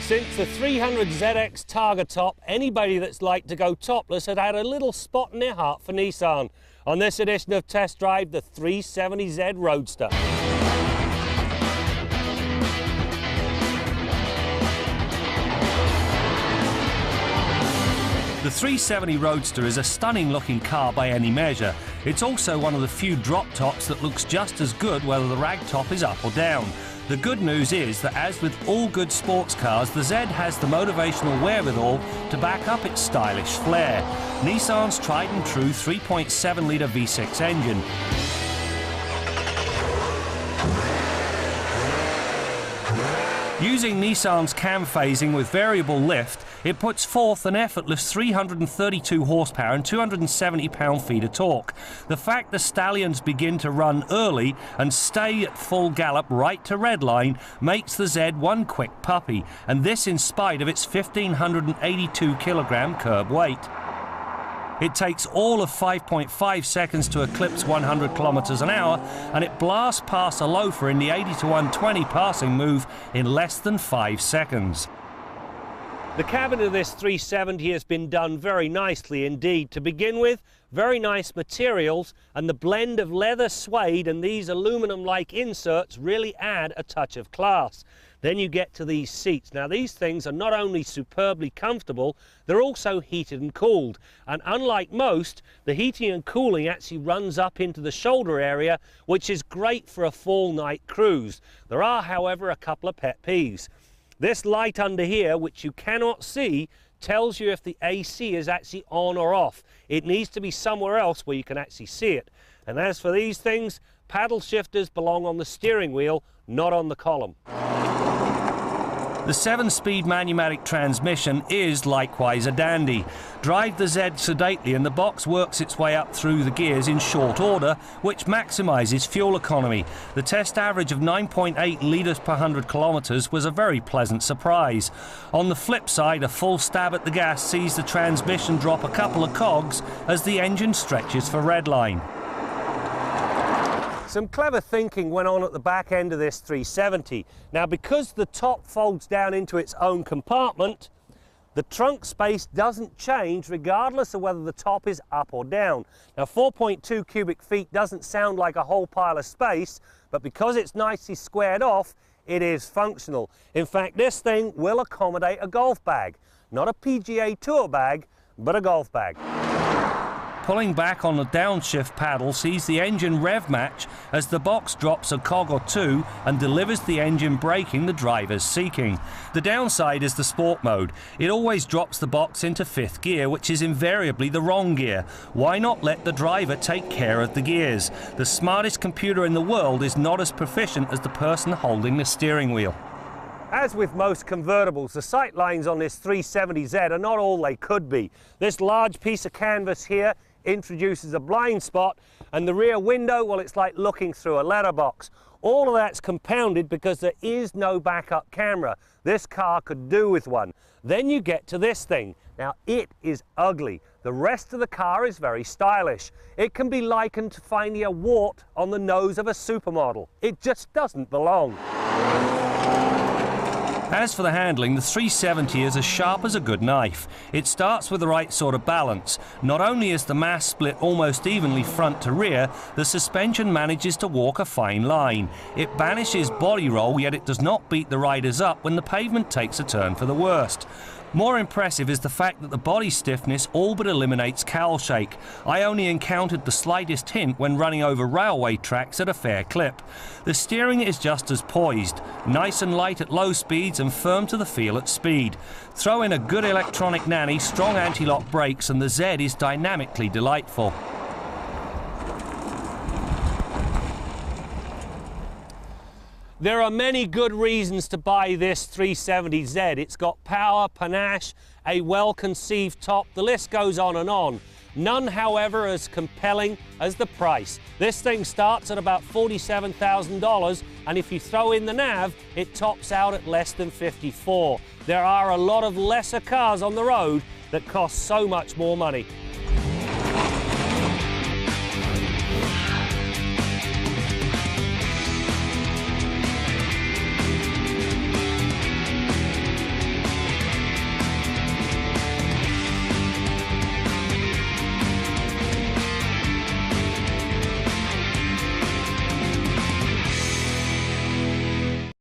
Since the 300ZX Targa top, anybody that's liked to go topless had had a little spot in their heart for Nissan. On this edition of Test Drive, the 370Z Roadster. The 370 Roadster is a stunning looking car by any measure. It's also one of the few drop tops that looks just as good whether the rag top is up or down. The good news is that, as with all good sports cars, the Z has the motivational wherewithal to back up its stylish flair. Nissan's tried and true 3.7-litre V6 engine. Using Nissan's cam phasing with variable lift, it puts forth an effortless 332 horsepower and 270 pound-feet of torque. The fact the stallions begin to run early and stay at full gallop right to redline makes the Z one quick puppy, and this in spite of its 1,582 kilogram curb weight. It takes all of 5.5 seconds to eclipse 100 kilometers an hour, and it blasts past a loafer in the 80 to 120 passing move in less than 5 seconds. The cabin of this 370 has been done very nicely indeed. To begin with, very nice materials, and the blend of leather, suede and these aluminum-like inserts really add a touch of class. Then you get to these seats. Now these things are not only superbly comfortable, they're also heated and cooled. And unlike most, the heating and cooling actually runs up into the shoulder area, which is great for a fall night cruise. There are, however, a couple of pet peeves. This light under here, which you cannot see, tells you if the AC is actually on or off. It needs to be somewhere else where you can actually see it. And as for these things, paddle shifters belong on the steering wheel, not on the column. The 7-speed manumatic transmission is likewise a dandy. Drive the Z sedately and the box works its way up through the gears in short order, which maximises fuel economy. The test average of 9.8 litres per 100 kilometres was a very pleasant surprise. On the flip side, a full stab at the gas sees the transmission drop a couple of cogs as the engine stretches for redline. Some clever thinking went on at the back end of this 370. Now, because the top folds down into its own compartment, the trunk space doesn't change regardless of whether the top is up or down. Now, 4.2 cubic feet doesn't sound like a whole pile of space, but because it's nicely squared off, it is functional. In fact, this thing will accommodate a golf bag. Not a PGA Tour bag, but a golf bag. Pulling back on the downshift paddle sees the engine rev match as the box drops a cog or two and delivers the engine braking the driver's seeking. The downside is the sport mode. It always drops the box into 5th gear, which is invariably the wrong gear. Why not let the driver take care of the gears? The smartest computer in the world is not as proficient as the person holding the steering wheel. As with most convertibles, the sight lines on this 370Z are not all they could be. This large piece of canvas here introduces a blind spot, and the rear window, well, it's like looking through a letterbox. All of that's compounded because there is no backup camera. This car could do with one. Then you get to this thing. Now, it is ugly. The rest of the car is very stylish. It can be likened to finding a wart on the nose of a supermodel. It just doesn't belong. As for the handling, the 370 is as sharp as a good knife. It starts with the right sort of balance. Not only is the mass split almost evenly front to rear, the suspension manages to walk a fine line. It banishes body roll, yet it does not beat the riders up when the pavement takes a turn for the worst. More impressive is the fact that the body stiffness all but eliminates cowl shake. I only encountered the slightest hint when running over railway tracks at a fair clip. The steering is just as poised, nice and light at low speeds and firm to the feel at speed. Throw in a good electronic nanny, strong anti-lock brakes, and the Z is dynamically delightful. There are many good reasons to buy this 370Z. It's got power, panache, a well-conceived top. The list goes on and on. None, however, as compelling as the price. This thing starts at about $47,000, and if you throw in the nav, it tops out at less than $54,000. There are a lot of lesser cars on the road that cost so much more money.